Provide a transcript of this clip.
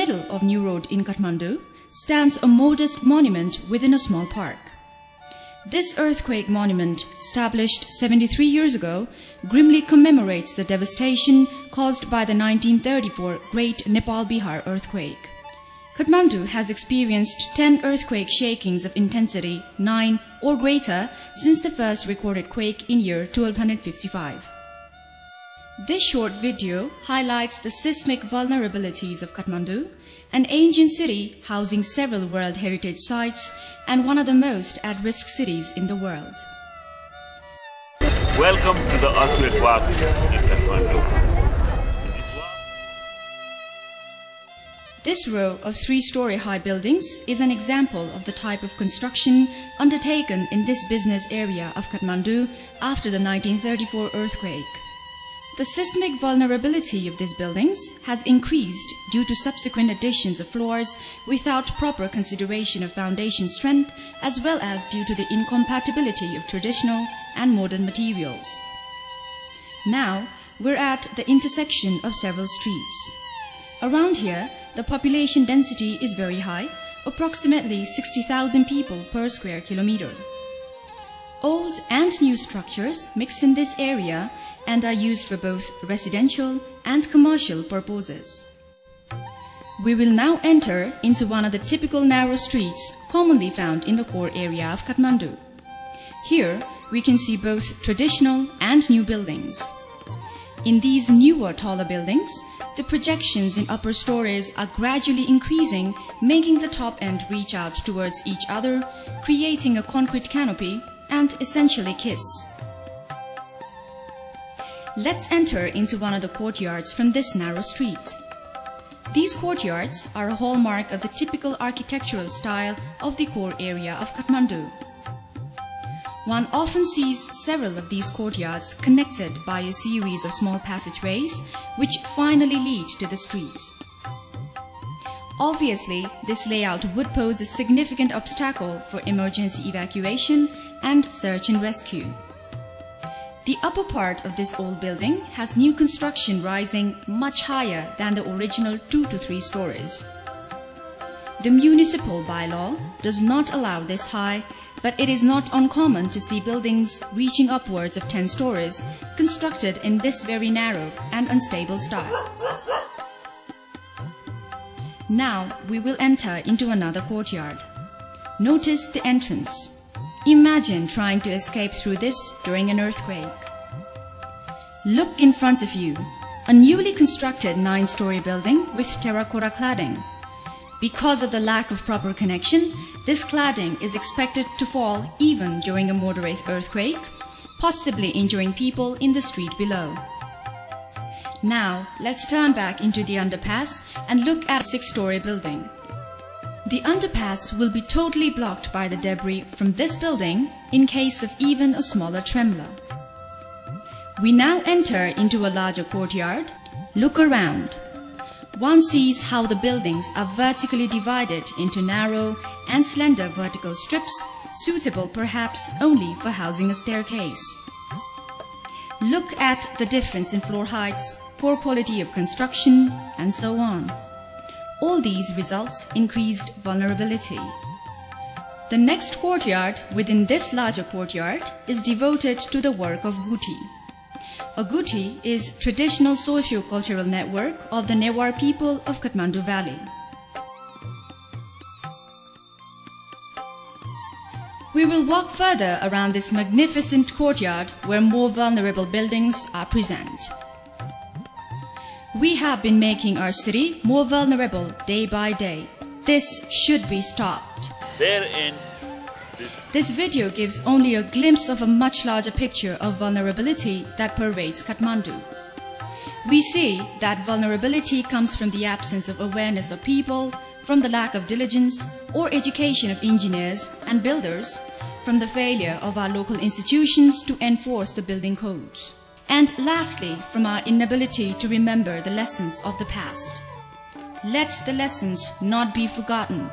middle of New Road in Kathmandu stands a modest monument within a small park. This earthquake monument, established 73 years ago, grimly commemorates the devastation caused by the 1934 Great Nepal-Bihar earthquake. Kathmandu has experienced 10 earthquake shakings of intensity 9 or greater since the first recorded quake in year 1255. This short video highlights the seismic vulnerabilities of Kathmandu, an ancient city housing several World Heritage Sites and one of the most at-risk cities in the world. Welcome to the earthquake walk in Kathmandu. This row of 3-story high buildings is an example of the type of construction undertaken in this business area of Kathmandu after the 1934 earthquake. The seismic vulnerability of these buildings has increased due to subsequent additions of floors without proper consideration of foundation strength, as well as due to the incompatibility of traditional and modern materials. Now, we're at the intersection of several streets. Around here, the population density is very high, approximately 60,000 people per square kilometer. Old and new structures mix in this area and are used for both residential and commercial purposes. We will now enter into one of the typical narrow streets commonly found in the core area of Kathmandu. Here, we can see both traditional and new buildings. In these newer, taller buildings, the projections in upper stories are gradually increasing, making the top end reach out towards each other, creating a concrete canopy and essentially kiss. Let's enter into one of the courtyards from this narrow street. These courtyards are a hallmark of the typical architectural style of the core area of Kathmandu. One often sees several of these courtyards connected by a series of small passageways which finally lead to the street. Obviously, this layout would pose a significant obstacle for emergency evacuation and search and rescue. The upper part of this old building has new construction rising much higher than the original 2 to 3 stories. The municipal bylaw does not allow this high, but it is not uncommon to see buildings reaching upwards of 10 stories constructed in this very narrow and unstable style. Now we will enter into another courtyard. Notice the entrance. Imagine trying to escape through this during an earthquake. Look in front of you, a newly constructed 9-story building with terracotta cladding. Because of the lack of proper connection, this cladding is expected to fall even during a moderate earthquake, possibly injuring people in the street below. Now, let's turn back into the underpass and look at a 6-story building. The underpass will be totally blocked by the debris from this building in case of even a smaller tremor. We now enter into a larger courtyard. Look around. One sees how the buildings are vertically divided into narrow and slender vertical strips, suitable perhaps only for housing a staircase. Look at the difference in floor heights, poor quality of construction, and so on. All these result in increased vulnerability. The next courtyard within this larger courtyard is devoted to the work of Guti. A Guti is traditional socio-cultural network of the Newar people of Kathmandu Valley. We will walk further around this magnificent courtyard where more vulnerable buildings are present. We have been making our city more vulnerable day by day. This should be stopped. There ends This video gives only a glimpse of a much larger picture of vulnerability that pervades Kathmandu. We see that vulnerability comes from the absence of awareness of people, from the lack of diligence or education of engineers and builders, from the failure of our local institutions to enforce the building codes, and lastly, from our inability to remember the lessons of the past. Let the lessons not be forgotten.